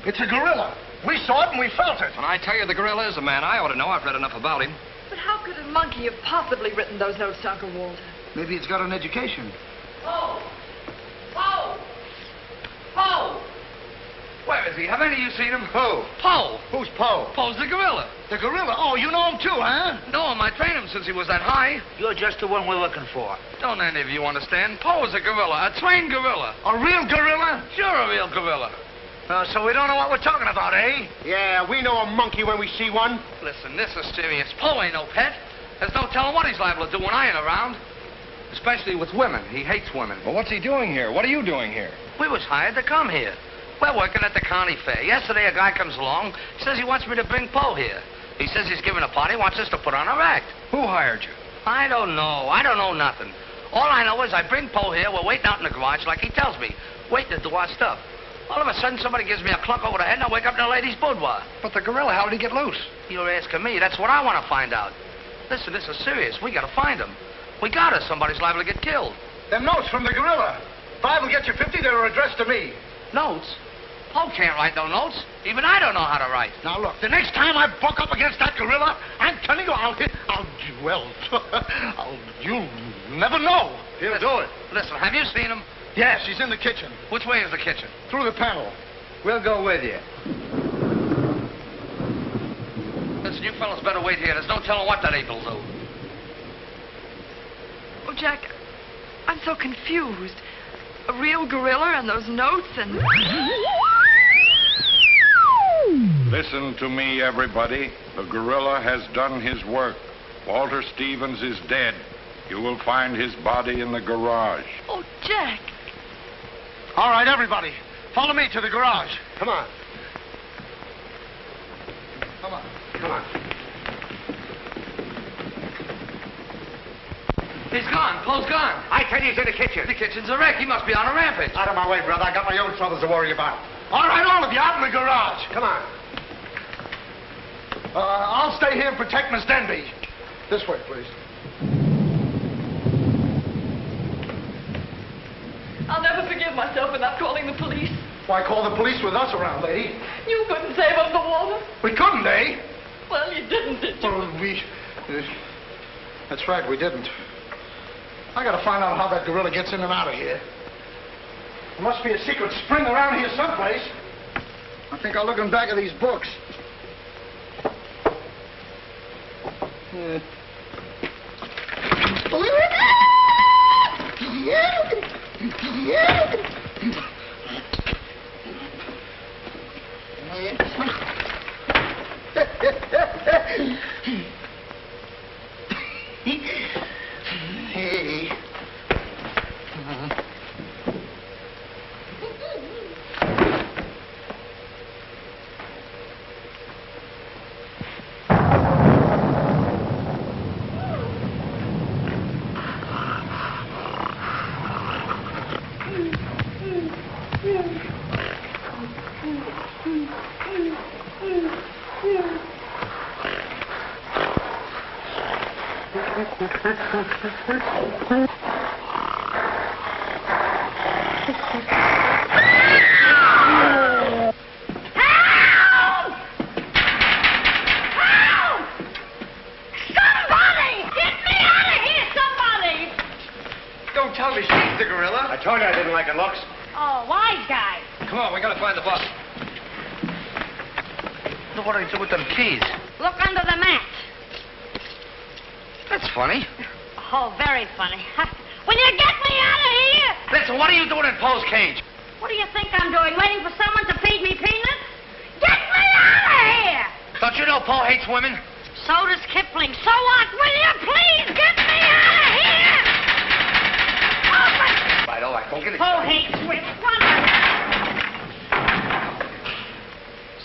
It's a gorilla. We saw it and we felt it. When I tell you the gorilla is a man, I ought to know. I've read enough about him. But how could a monkey have possibly written those notes to Uncle Walter? Maybe it's got an education. Poe! Poe! Poe! Where is he? Have any of you seen him? Who? Poe. Who's Poe? Poe's the gorilla. The gorilla? Oh, you know him too, huh? No, I trained him since he was that high. You're just the one we're looking for. Don't any of you understand? Poe's a gorilla, a trained gorilla. A real gorilla? Sure, a real gorilla. So we don't know what we're talking about, eh? Yeah, we know a monkey when we see one. Listen, this is serious. Poe ain't no pet. There's no telling what he's liable to do when I ain't around. Especially with women. He hates women. Well, what's he doing here? What are you doing here? We was hired to come here. We're working at the county fair. Yesterday, a guy comes along, says he wants me to bring Poe here. He says he's giving a party, wants us to put on our act. Who hired you? I don't know. I don't know nothing. All I know is I bring Po here. We're waiting out in the garage like he tells me. Waiting to do our stuff. All of a sudden, somebody gives me a clunk over the head and I wake up in a lady's boudoir. But the gorilla, how did he get loose? You're asking me. That's what I want to find out. Listen, this is serious. We got to find him. We got to. Somebody's liable to get killed. Them notes from the gorilla. If I will get you 50, they were addressed to me. Notes? Po can't write no notes. Even I don't know how to write. Now, look, the next time I buck up against that gorilla, I'm telling you, you'll never know. He'll do it. Listen, have you seen him? Yes, he's in the kitchen. Which way is the kitchen? Through the panel. We'll go with you. Listen, you fellas better wait here. There's no telling what that ape'll do. Oh, Jack, I'm so confused. A real gorilla and those notes and... Listen to me, everybody. The gorilla has done his work. Walter Stevens is dead. You will find his body in the garage. Oh, Jack. All right, everybody. Follow me to the garage. Come on. Come on. Come on. He's gone. Po's gone. I tell you, he's in the kitchen. The kitchen's a wreck. He must be on a rampage. Out of my way, brother. I got my own troubles to worry about. All right, all of you, out in the garage. Come on. I'll stay here and protect Miss Denby. This way, please. I'll never forgive myself for not calling the police. Why call the police with us around, lady? You couldn't save up the water. We couldn't, eh? Well, you didn't, did you? Well, that's right, we didn't. I gotta find out how that gorilla gets in and out of here. There must be a secret spring around here someplace. I think I'll look in back of these books. Hey. I told you I didn't like her looks. Oh, wise guy. Come on, we gotta find the bus. What do I do with them keys? Look under the mat. That's funny. Oh, very funny. Will you get me out of here? Listen, what are you doing in Po's cage? What do you think I'm doing? Waiting for someone to feed me peanuts? Get me out of here! Don't you know Po hates women? So does Kipling. So what? Will you please get me out of here? Right, all right, go get it. Po hates women.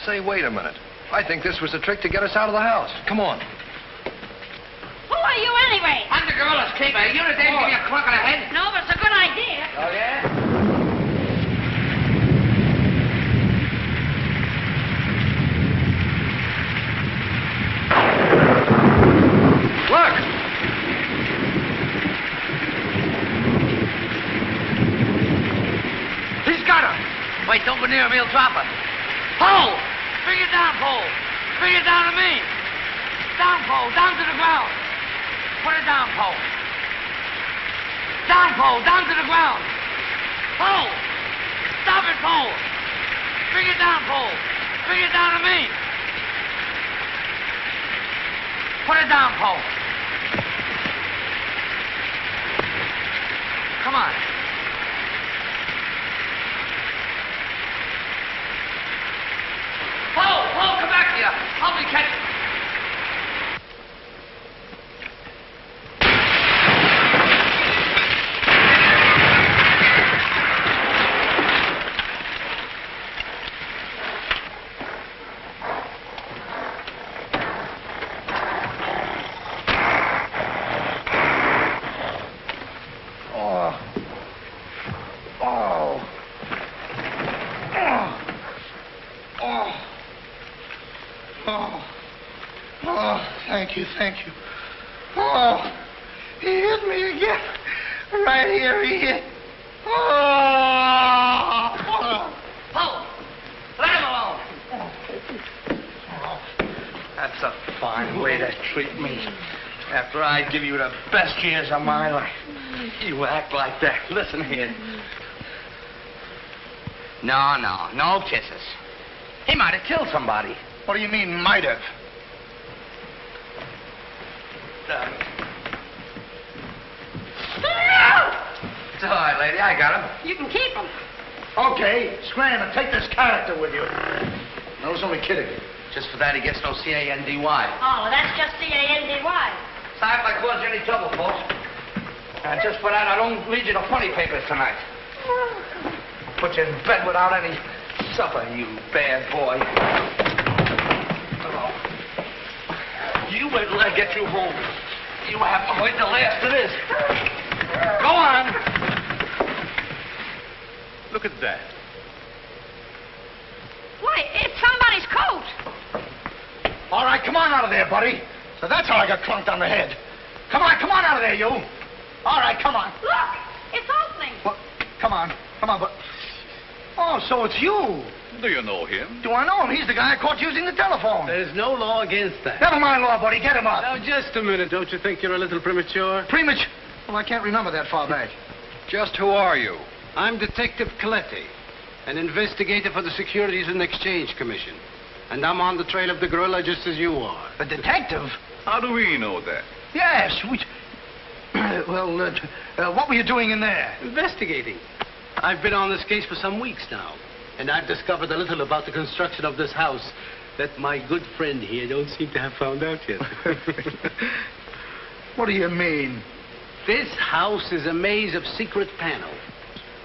Say, wait a minute. I think this was a trick to get us out of the house. Come on. Who are you anyway? I'm the gorilla's keeper. You the dame give me a clunk on the head? No, but it's a good idea. Oh, yeah? Look! He's got her. Wait, don't go near him. He'll drop her. Po! Bring it down, Po. Bring it down to me. Down, Po. Down to the ground. Put it down, Po. Down, Po. Down to the ground. Po! Stop it, Po. Bring it down, Po. Bring it down to me. Put it down, Po. Come on. Po, come back here. Help me catch him. Thank you, thank you. Oh, he hit me again. Right here, he hit. Oh! Paul, let him alone. That's a fine way to treat me. After I give you the best years of my life, you act like that. Listen here. No kisses. He might have killed somebody. What do you mean, might have? It's all right, lady. I got him. You can keep him. Okay, scram and take this character with you. I was only kidding. Just for that, he gets no C-A-N-D-Y. Oh, that's just C-A-N-D-Y. Sorry if I caused you any trouble, folks. Just for that, I don't read you the funny papers tonight. Put you in bed without any supper, you bad boy. Oh. You wait till I get you home. You have to wait the last of this. Go on. Look at that. Why, it's somebody's coat. All right, come on out of there, buddy. So that's how I got clunked on the head. Come on out of there, you. All right, come on. Look, it's opening. Well, come on, but... Oh, so it's you. Do you know him? Do I know him? He's the guy I caught using the telephone. There's no law against that. Never mind law, buddy. Get him up. Now, just a minute. Don't you think you're a little premature? Premature? Well, I can't remember that far back. Just who are you? I'm Detective Coletti, an investigator for the Securities and Exchange Commission. And I'm on the trail of the gorilla just as you are. A detective? How do we know that? Yes, what were you doing in there? Investigating. I've been on this case for some weeks now, and I've discovered a little about the construction of this house that my good friend here don't seem to have found out yet. What do you mean? This house is a maze of secret panels.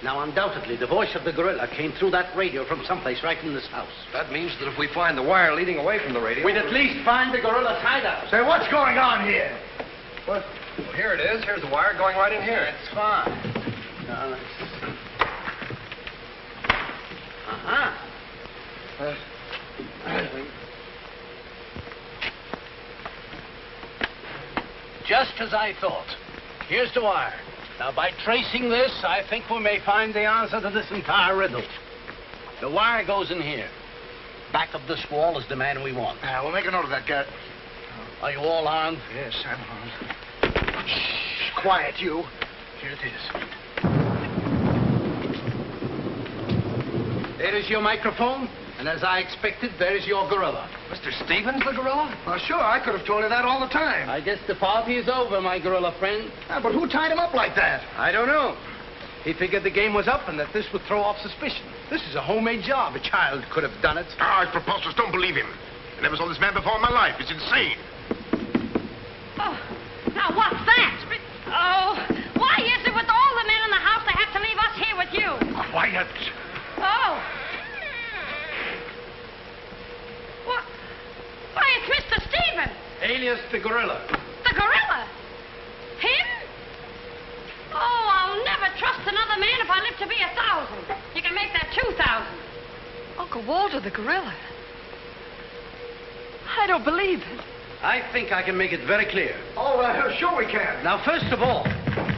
Now, undoubtedly, the voice of the gorilla came through that radio from someplace right in this house. That means that if we find the wire leading away from the radio... We'd at least find the gorilla's hideout. Say, what's going on here? What? Well, here it is. Here's the wire going right in here. It's fine. Now, let's... Just as I thought. Here's the wire. Now, by tracing this, I think we may find the answer to this entire riddle. The wire goes in here. Back of this wall is the man we want. We'll make a note of that, Gert. Are you all armed? Yes, I'm armed. Shh, quiet, you. Here it is. There is your microphone, and as I expected, there is your gorilla. Mr. Stevens, the gorilla? Well, sure, I could have told you that all the time. I guess the party is over, my gorilla friend. But who tied him up like that? I don't know. He figured the game was up and that this would throw off suspicion. This is a homemade job. A child could have done it. It's preposterous. Don't believe him. I never saw this man before in my life. It's insane. Oh, now what's that? Oh, why is it with all the men in the house they have to leave us here with you? Quiet. Oh. What? Why, it's Mr. Stevens. Alias the gorilla. The gorilla? Him? Oh, I'll never trust another man if I live to be 1,000. You can make that 2,000. Uncle Walter, the gorilla. I don't believe it. I think I can make it very clear. Oh, sure we can. Now, first of all...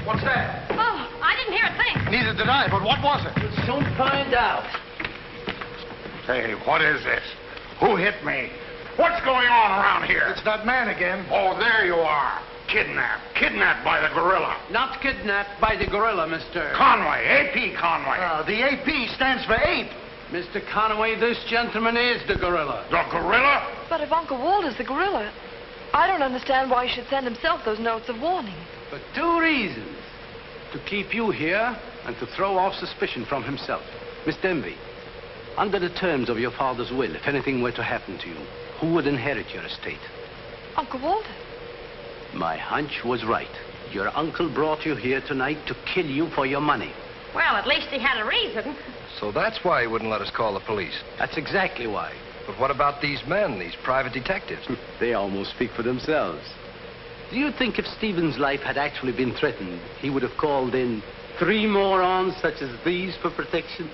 What's that? Oh, I didn't hear a thing. Neither did I, but what was it? We'll soon find out. Say, what is this? Who hit me? What's going on around here? It's that man again. Oh, there you are. Kidnapped. Kidnapped by the gorilla. Not kidnapped by the gorilla, Mr. Conway. A.P. Conway. The AP stands for ape. Mr. Conway, this gentleman is the gorilla. The gorilla? But if Uncle Walter's the gorilla, I don't understand why he should send himself those notes of warning. For two reasons. To keep you here and to throw off suspicion from himself. Miss Denby, under the terms of your father's will, if anything were to happen to you, who would inherit your estate? Uncle Walter. My hunch was right. Your uncle brought you here tonight to kill you for your money. Well, at least he had a reason. So that's why he wouldn't let us call the police. That's exactly why. But what about these men, these private detectives? They almost speak for themselves. Do you think if Stephen's life had actually been threatened, he would have called in 3 morons such as these for protection?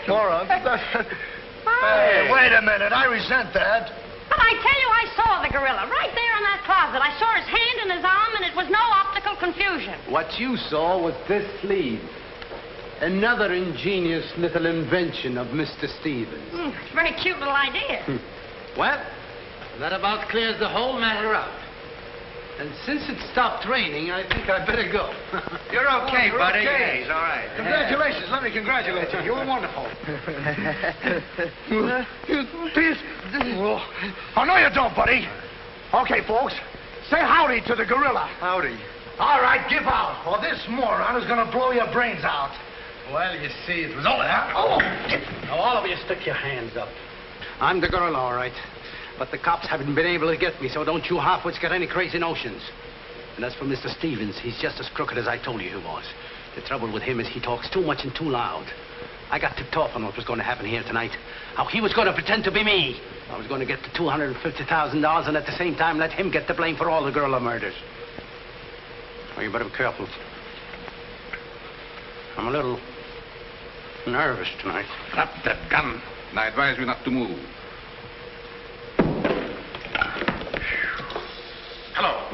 Morons? Hey, wait a minute. I resent that. But I tell you, I saw the gorilla right there in that closet. I saw his hand and his arm, and it was no optical confusion. What you saw was this sleeve. Another ingenious little invention of Mr. Stevens. It's a very cute little idea. Well, that about clears the whole matter up. And since it stopped raining, I think I'd better go. You're okay, You're buddy. okay. Yeah, he's all right. Congratulations. Let me congratulate you. You were wonderful. Please. Oh, no, you don't, buddy. Okay, folks. Say howdy to the gorilla. Howdy. All right, give out, or this moron is going to blow your brains out. Well, you see, it was only that. Oh! Now, all of you stick your hands up. I'm the gorilla, all right. But the cops haven't been able to get me, so don't you half-wits get any crazy notions. And as for Mr. Stevens, he's just as crooked as I told you he was. The trouble with him is he talks too much and too loud. I got tipped off on what was going to happen here tonight. How he was going to pretend to be me. I was going to get the $250,000 and at the same time let him get the blame for all the gorilla murders. Well, you better be careful. I'm a little nervous tonight. Drop that gun. And I advise you not to move. Hello.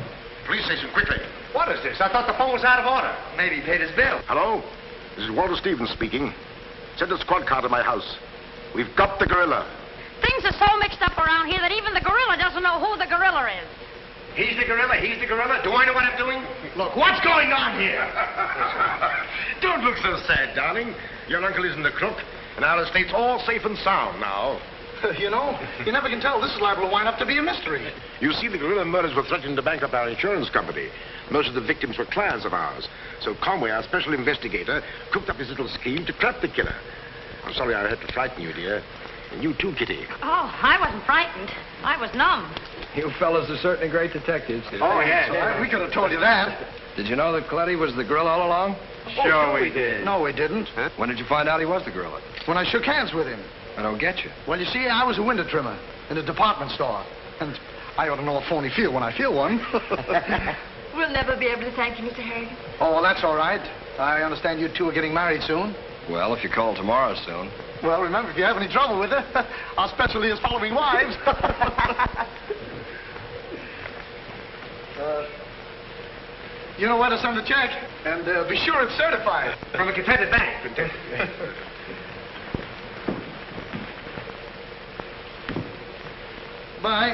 Police station, quickly. What is this? I thought the phone was out of order. Maybe he paid his bill. Hello? This is Walter Stevens speaking. Send a squad car to my house. We've got the gorilla. Things are so mixed up around here that even the gorilla doesn't know who the gorilla is. He's the gorilla. He's the gorilla. Do I know what I'm doing? Look, what's going on here? Don't look so sad, darling. Your uncle isn't a crook, and our estate's all safe and sound now. You know, you never can tell. This is liable to wind up to be a mystery. You see, the gorilla murders were threatening to bankrupt our insurance company. Most of the victims were clients of ours. So Conway, our special investigator, cooked up his little scheme to trap the killer. I'm sorry I had to frighten you, dear. And you too, Kitty. Oh, I wasn't frightened. I was numb. You fellas are certainly great detectives. Oh, yeah. We could have told you that. Did you know that Coletti was the gorilla all along? Sure we did. No, we didn't. Huh? When did you find out he was the gorilla? When I shook hands with him. I don't get you. Well, you see, I was a window trimmer in a department store. And I ought to know a phony feel when I feel one. We'll never be able to thank you, Mr. Harrigan. Oh, well, that's all right. I understand you two are getting married soon. Well, if you call tomorrow soon. Well, remember, if you have any trouble with her, our specialty is following wives. You know where to send the check. And be sure it's certified. From a Confederate bank. Bye.